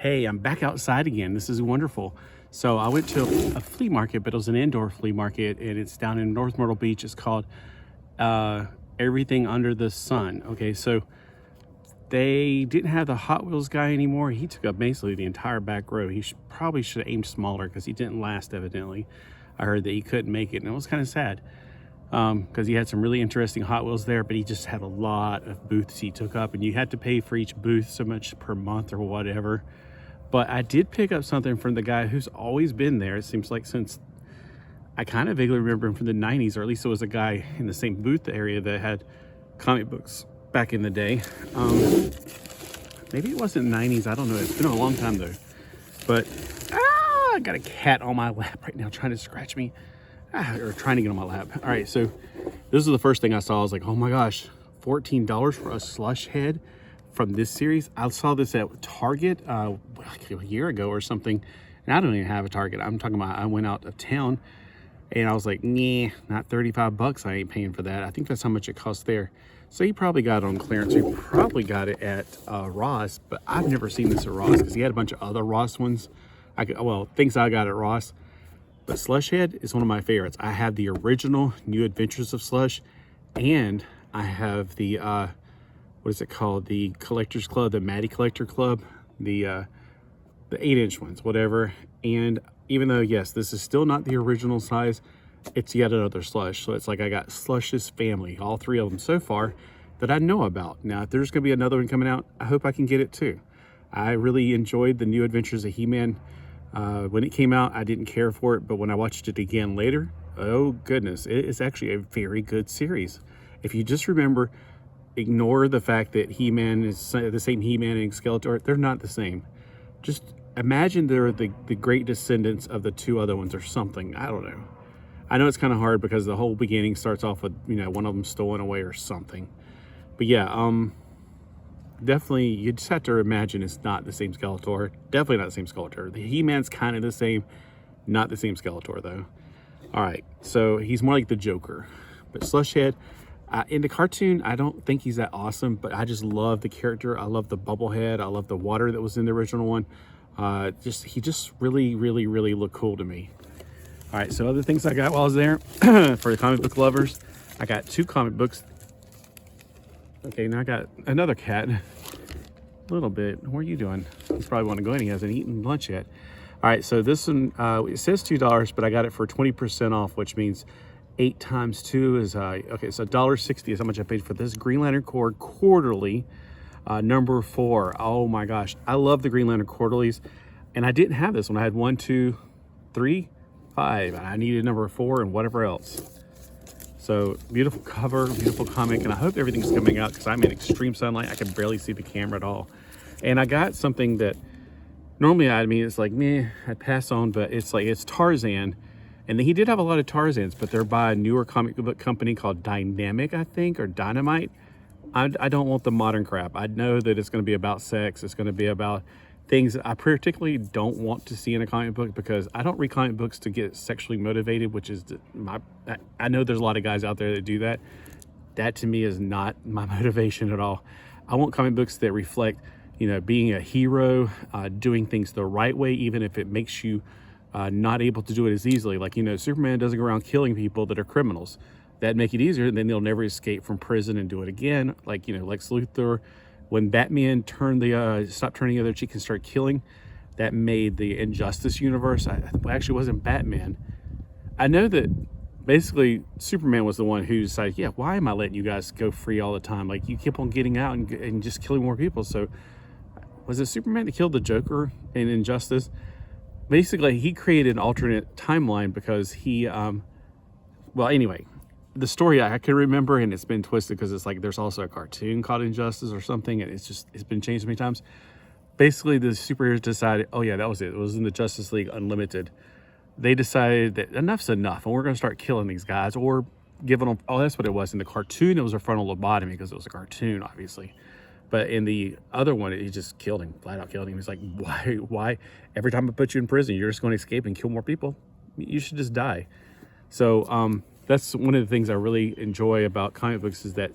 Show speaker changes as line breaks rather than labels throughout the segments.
Hey, I'm back outside again. This is wonderful. So I went to a flea market, but it was an indoor flea market, and it's down in North Myrtle Beach. It's called Everything Under the Sun. Okay, so they didn't have the Hot Wheels guy anymore. He took up basically the entire back row. He probably should have aimed smaller because he didn't last, evidently. I heard that he couldn't make it, and it was kind of sad because he had some really interesting Hot Wheels there, but he just had a lot of booths he took up, and you had to pay for each booth so much per month or whatever. But I did pick up something from the guy who's always been there. It seems like since I kind of vaguely remember him from the 90s, or at least it was a guy in the same booth area that had comic books back in the day. Maybe it wasn't 90s. I don't know. It's been a long time though. But I got a cat on my lap right now trying to scratch me. Or trying to get on my lap. All right, so this is the first thing I saw. I was like, oh my gosh, $14 for a slush head from this series. I saw this at Target like a year ago or something, and I don't even have a Target. I'm talking about I went out of town and I was like, nah, not 35 bucks. I ain't paying for that. I think that's how much it costs there. So he probably got it on clearance. He probably got it at Ross, but I've never seen this at Ross because he had a bunch of other Ross ones. Things I got at Ross. But Slush Head is one of my favorites. I have the original New Adventures of Slush, and I have the what is it called? The Collectors Club, the Maddie Collector Club, the 8-inch ones, whatever. And even though, yes, this is still not the original size, it's yet another Slush. So it's like I got Slush's family, all three of them so far, that I know about. Now, if there's going to be another one coming out, I hope I can get it too. I really enjoyed the New Adventures of He-Man. When it came out, I didn't care for it, but when I watched it again later, oh goodness, it is actually a very good series. If you just remember, ignore the fact that He-Man is the same He-Man and Skeletor. They're not the same. Just imagine they're the great descendants of the two other ones or something. I don't know. I know it's kind of hard because the whole beginning starts off with, one of them stolen away or something. But yeah, definitely, you just have to imagine it's not the same Skeletor. Definitely not the same Skeletor. The He-Man's kind of the same, not the same Skeletor though. All right, so he's more like the Joker. But Slush Head, in the cartoon, I don't think he's that awesome, but I just love the character. I love the bubble head. I love the water that was in the original one. He just really, really, really looked cool to me. All right, so other things I got while I was there for the comic book lovers, I got 2 comic books. Okay, now I got another cat. A little bit. What are you doing? He's probably want to go in. He hasn't eaten lunch yet. All right, so this one, it says $2, but I got it for 20% off, which means 8 times 2 is, okay, so $1.60 is how much I paid for this Green Lantern Corps quarterly, number 4. Oh my gosh, I love the Green Lantern quarterlies, and I didn't have this one. I had 1, 2, 3, 5. I needed number 4 and whatever else. So beautiful cover, beautiful comic, and I hope everything's coming out because I'm in extreme sunlight. I can barely see the camera at all. And I got something that normally it's like, meh, I'd pass on, but it's Tarzan. And he did have a lot of Tarzans, but they're by a newer comic book company called Dynamic, I think, or Dynamite. I don't want the modern crap. I know that it's going to be about sex. It's going to be about things that I particularly don't want to see in a comic book because I don't read comic books to get sexually motivated, which is I know there's a lot of guys out there that do that. That to me is not my motivation at all. I want comic books that reflect, being a hero, doing things the right way, even if it makes you not able to do it as easily. Like, Superman doesn't go around killing people that are criminals. That'd make it easier, and then they'll never escape from prison and do it again. Like, Lex Luthor. When Batman stopped turning the other cheek and started killing, that made the Injustice universe. Actually, it wasn't Batman. I know that basically Superman was the one who decided, yeah, why am I letting you guys go free all the time? Like, you keep on getting out and just killing more people. So was it Superman that killed the Joker in Injustice? Basically, he created an alternate timeline because he, anyway, the story I can remember, and it's been twisted because it's like there's also a cartoon called Injustice or something, and it's been changed so many times. Basically, the superheroes decided, oh yeah, that was it. It was in the Justice League Unlimited. They decided that enough's enough, and we're going to start killing these guys or giving them. Oh, that's what it was in the cartoon. It was a frontal lobotomy because it was a cartoon, obviously. But in the other one, he just killed him, flat out killed him. He's like, why? Every time I put you in prison, you're just going to escape and kill more people. You should just die. So, that's one of the things I really enjoy about comic books is that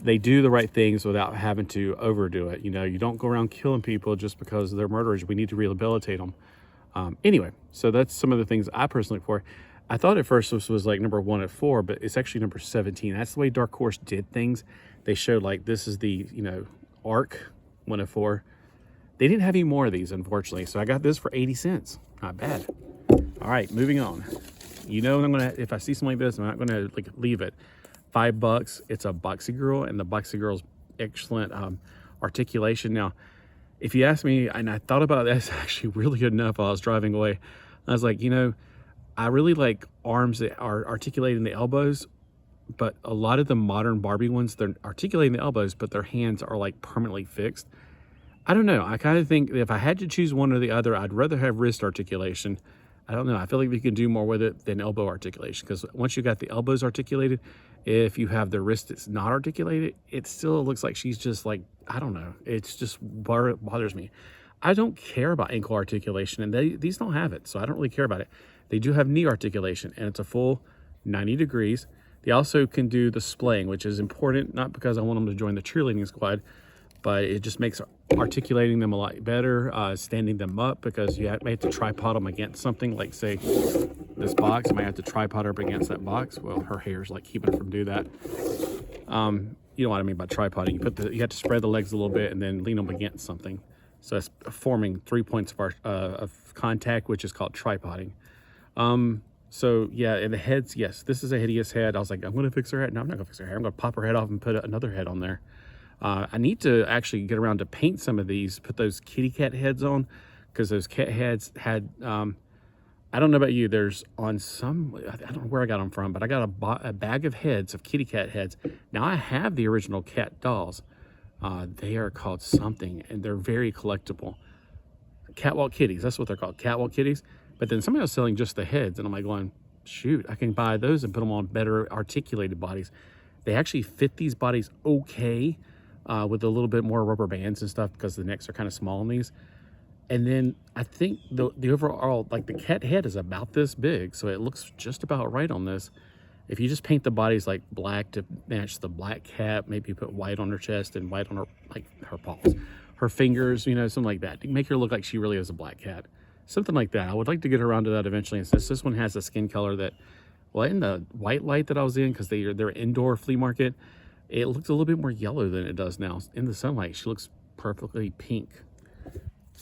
they do the right things without having to overdo it. You know, you don't go around killing people just because they're murderers. We need to rehabilitate them. Anyway, so that's some of the things I personally look for. I thought at first this was like number 1 at 4, but it's actually number 17. That's the way Dark Horse did things. They showed like this is the, you know, arc 1 at 4. They didn't have any more of these, unfortunately. So I got this for 80 cents. Not bad. All right, moving on. You know, if I see something like this, I'm not gonna like leave it. $5. It's a Boxy Girl, and the Boxy Girl's excellent articulation. Now, if you ask me, and I thought about this actually really good enough while I was driving away, I was like, you know, I really like arms that are articulating the elbows, but a lot of the modern Barbie ones, they're articulating the elbows, but their hands are like permanently fixed. I don't know. I kind of think that if I had to choose one or the other, I'd rather have wrist articulation. I don't know. I feel like we can do more with it than elbow articulation, because once you got the elbows articulated, if you have the wrist that's not articulated, it still looks like she's just like, I don't know. It's just bothers me. I don't care about ankle articulation, and these don't have it, so I don't really care about it. They do have knee articulation, and it's a full 90 degrees. They also can do the splaying, which is important, not because I want them to join the cheerleading squad, but it just makes articulating them a lot better, standing them up, because you may have to tripod them against something, like say this box. I might have to tripod her up against that box. Well, her hair's like keeping her from do that. You know what I mean by tripoding. You have to spread the legs a little bit and then lean them against something. So that's forming 3 points of contact, which is called tripoding. So yeah, and the heads, yes, this is a hideous head. I was like, I'm going to fix her head. No, I'm not going to fix her hair. I'm going to pop her head off and put another head on there. I need to actually get around to paint some of these, put those kitty cat heads on, because those cat heads had, I don't know about you, there's on some, I don't know where I got them from, but I got a bag of heads, of kitty cat heads. Now I have the original cat dolls. They are called something, and they're very collectible. Catwalk kitties, that's what they're called, catwalk kitties. But then somebody was selling just the heads, and I'm like going, shoot, I can buy those and put them on better articulated bodies. They actually fit these bodies okay, with a little bit more rubber bands and stuff, because the necks are kind of small on these. And then I think the overall, like the cat head is about this big, so it looks just about right on this. If you just paint the bodies like black to match the black cat, maybe put white on her chest and white on her, like her paws, her fingers, you know, something like that, to make her look like she really is a black cat. Something like that. I would like to get around to that eventually. And since this one has a skin color that, well, in the white light that I was in, because they're indoor flea market, it looks a little bit more yellow than it does now. In the sunlight, she looks perfectly pink.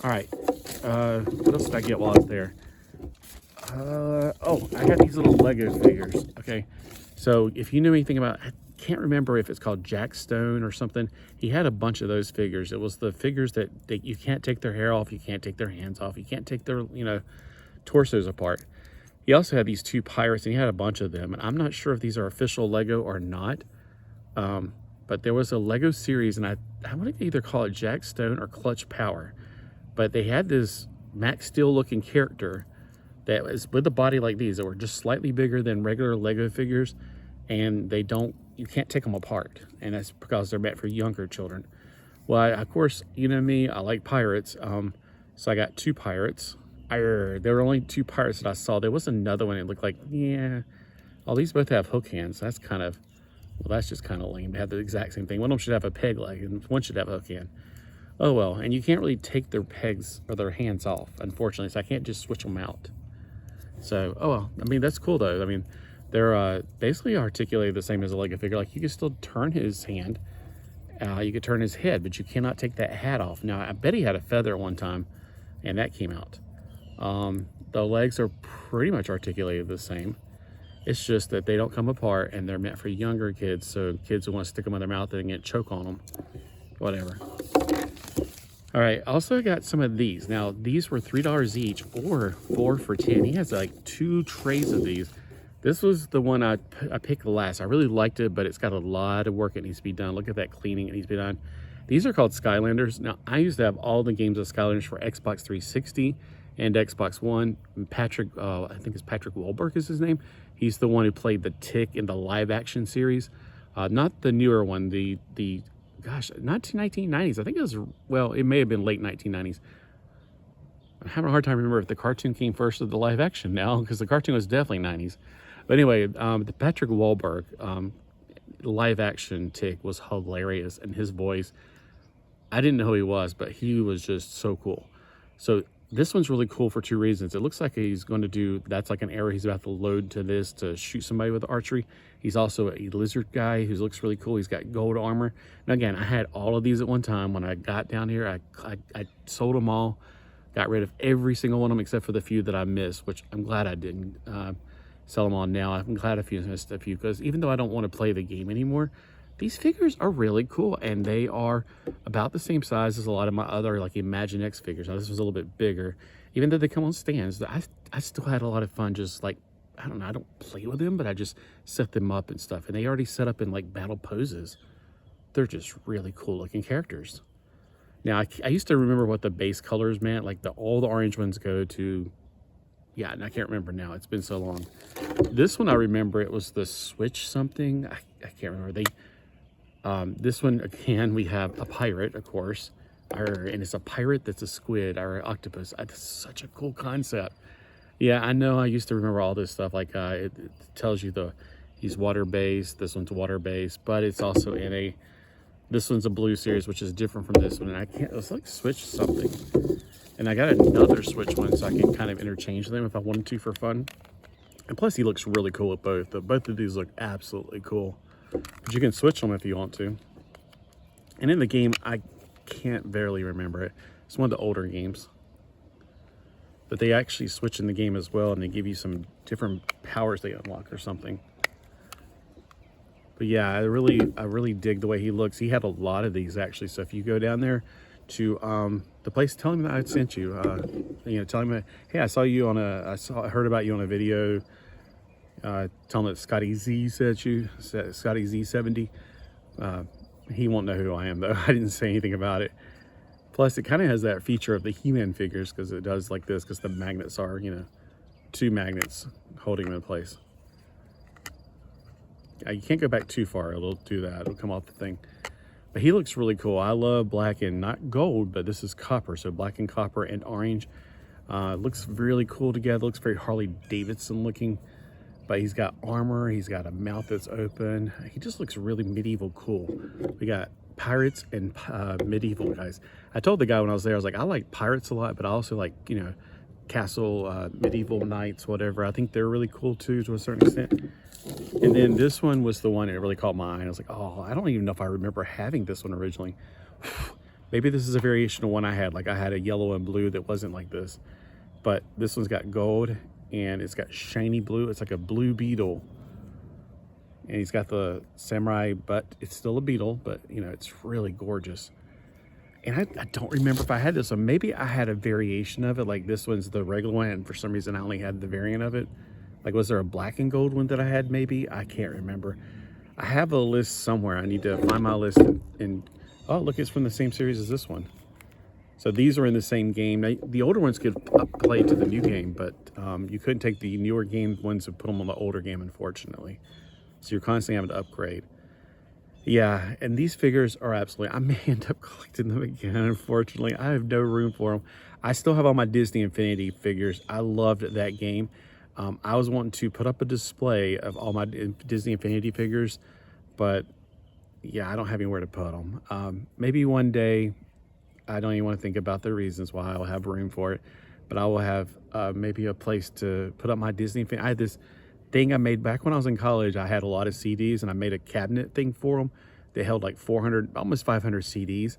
All right, what else did I get while I was there? Oh, I got these little Lego figures. Okay, so if you knew anything about, I can't remember if it's called Jack Stone or something. He had a bunch of those figures. It was the figures that you can't take their hair off, you can't take their hands off, you can't take their, you know, torsos apart. He also had these 2 pirates, and he had a bunch of them. And I'm not sure if these are official Lego or not. But there was a Lego series, and I want to either call it Jack Stone or Clutch Power. But they had this Max Steel looking character that was with a body like these, that were just slightly bigger than regular Lego figures, and you can't take them apart. And that's because they're meant for younger children. Well, of course, you know me, I like pirates. So I got 2 pirates. There were only 2 pirates that I saw. There was another one that looked like, yeah, oh, these both have hook hands. That's kind of, well, that's just kind of lame to have the exact same thing. One of them should have a peg leg, and one should have a hook hand. Oh well, and you can't really take their pegs or their hands off, unfortunately, so I can't just switch them out. So, oh well, I mean, that's cool though. I mean, they're basically articulated the same as a Lego figure. Like, you can still turn his hand, you could turn his head, but you cannot take that hat off. Now, I bet he had a feather at one time, and that came out. The legs are pretty much articulated the same. It's just that they don't come apart, and they're meant for younger kids, so kids who want to stick them in their mouth and get choke on them. Whatever. All right, also got some of these. Now, these were $3 each, or 4 for 10. He has like 2 trays of these. This was the one I picked last. I really liked it, but it's got a lot of work that needs to be done. Look at that cleaning that needs to be done. These are called Skylanders. Now, I used to have all the games of Skylanders for Xbox 360 and Xbox One. Patrick, I think it's Patrick Wahlberg is his name. He's the one who played the Tick in the live action series. Not the newer one, gosh, not 1990s. I think it was, well, it may have been late 1990s. I'm having a hard time remembering if the cartoon came first or the live action now, because the cartoon was definitely 90s. But anyway, the Patrick Wahlberg, live action Tick was hilarious, and his voice, I didn't know who he was, but he was just so cool. So this one's really cool for two reasons. It looks like he's going to do, that's like an arrow he's about to load to this to shoot somebody with archery. He's also a lizard guy who looks really cool. He's got gold armor. Now again, I had all of these at one time. When I got down here, I sold them all, got rid of every single one of them except for the few that I missed, which I'm glad I didn't sell them all now. I'm glad I missed a few, because even though I don't want to play the game anymore, these figures are really cool, and they are about the same size as a lot of my other like Imaginext figures. Now this was a little bit bigger. Even though they come on stands, I still had a lot of fun just like, I don't know, I don't play with them, but I just set them up and stuff. And they already set up in like battle poses. They're just really cool looking characters. Now I used to remember what the base colors meant, like all the orange ones go to, yeah, and I can't remember now. It's been so long. This one I remember, it was the switch something. I can't remember. This one, again, we have a pirate, of course, and it's a pirate that's a squid or an octopus. That's such a cool concept. Yeah, I know I used to remember all this stuff, like it tells you he's water-based, this one's water-based, but it's also in this one's a blue series, which is different from this one, and it's like switch something. And I got another switch one, so I can kind of interchange them if I wanted to for fun. And plus, he looks really cool at both. Both of these look absolutely cool. But you can switch them if you want to. And in the game, I can't barely remember it. It's one of the older games. But they actually switch in the game as well, and they give you some different powers they unlock or something. But yeah, I really dig the way he looks. He had a lot of these actually. So if you go down there to the place, tell him that I sent you. Tell him, hey, I heard about you on a video. Tell him that Scotty Z sent you, Scotty Z70. He won't know who I am though. I didn't say anything about it. Plus, it kind of has that feature of the He-Man figures, because it does like this, because the magnets are, two magnets holding them in place. You can't go back too far. It'll do that. It'll come off the thing. But he looks really cool. I love black and not gold, but this is copper. So black and copper and orange. Looks really cool together. Looks very Harley Davidson looking. But he's got armor. He's got a mouth that's open. He just looks really medieval cool. We got pirates and medieval guys. I told the guy when I was there, I was like, I like pirates a lot, but I also like, castle, medieval knights, whatever. I think they're really cool too, to a certain extent. And then this one was the one that really caught my eye. I was like, oh, I don't even know if I remember having this one originally. Maybe this is a variation of one I had. Like I had a yellow and blue that wasn't like this. But this one's got gold and it's got shiny blue. It's like a blue beetle. And he's got the samurai, but it's still a beetle, but it's really gorgeous. And I don't remember if I had this one. Maybe I had a variation of it. Like this one's the regular one, and for some reason I only had the variant of it. Like, was there a black and gold one that I had maybe? I can't remember. I have a list somewhere. I need to find my list and oh, look, it's from the same series as this one. So these are in the same game. The older ones could play to the new game, but you couldn't take the newer game ones and put them on the older game, unfortunately. So you're constantly having to upgrade. Yeah, and these figures are absolutely, I may end up collecting them again, unfortunately. I have no room for them. I still have all my Disney Infinity figures. I loved that game. I was wanting to put up a display of all my Disney Infinity figures, but yeah, I don't have anywhere to put them. Maybe one day, I don't even want to think about the reasons why I'll have room for it, but I will have maybe a place to put up my Disney Infinity. I had this thing I made back when I was in college. I had a lot of CDs and I made a cabinet thing for them. They held like 400, almost 500 CDs.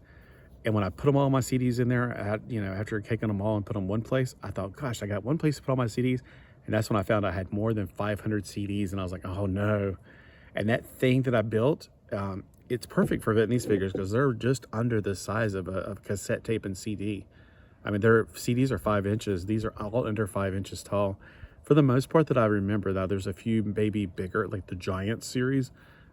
And when I put them all my CDs in there, after taking them all and put them one place, I thought, gosh, I got one place to put all my CDs. And that's when I found I had more than 500 CDs. And I was like, oh no. And that thing that I built, it's perfect for Vietnamese figures because they're just under the size of a cassette tape and CD. I mean, their CDs are 5 inches. These are all under 5 inches tall. For the most part that I remember, now there's a few maybe bigger, like the Giant series.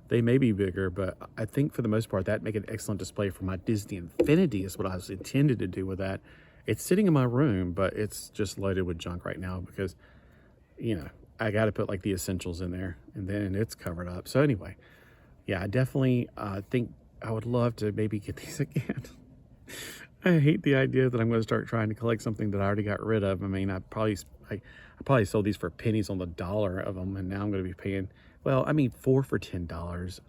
They may be bigger, but I think for the most part, that'd make an excellent display for my Disney Infinity is what I was intended to do with that. It's sitting in my room, but it's just loaded with junk right now because, I got to put like the essentials in there and then it's covered up. So anyway, yeah, I definitely think I would love to maybe get these again. I hate the idea that I'm going to start trying to collect something that I already got rid of. I mean, I probably sold these for pennies on the dollar of them, and now I'm going to be paying, well, I mean, 4 for $10.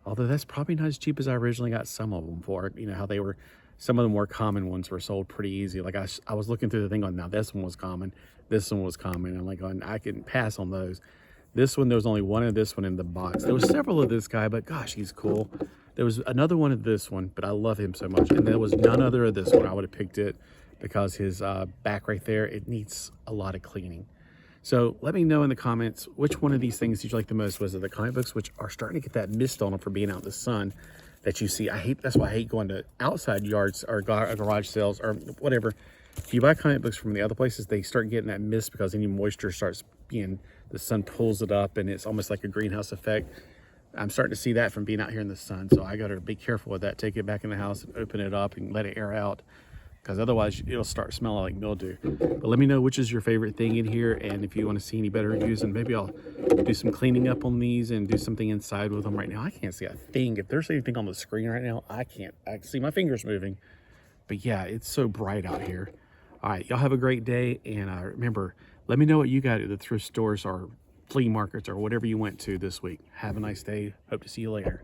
Although that's probably not as cheap as I originally got some of them for. You know how they were, some of the more common ones were sold pretty easy. Like I was looking through the thing on, now this one was common, this one was common. I'm like, I can pass on those. This one, there was only one of this one in the box. There was several of this guy, but gosh, he's cool. There was another one of this one, but I love him so much. And there was none other of this one. I would have picked it because his back right there, it needs a lot of cleaning. So let me know in the comments, which one of these things did you like the most? Was it the comic books, which are starting to get that mist on them for being out in the sun that you see? That's why I hate going to outside yards or garage sales or whatever. If you buy comic books from the other places, they start getting that mist because any moisture starts being, the sun pulls it up and it's almost like a greenhouse effect. I'm starting to see that from being out here in the sun. So I got to be careful with that. Take it back in the house and open it up and let it air out, because otherwise it'll start smelling like mildew. But let me know which is your favorite thing in here, and if you want to see any better reviews, and maybe I'll do some cleaning up on these and do something inside with them. Right now I can't see a thing. If there's anything on the screen right now, I can see my fingers moving. But yeah, it's so bright out here. All right, y'all have a great day, and remember, let me know what you got at the thrift stores or flea markets or whatever you went to this week. Have a nice day. Hope to see you later.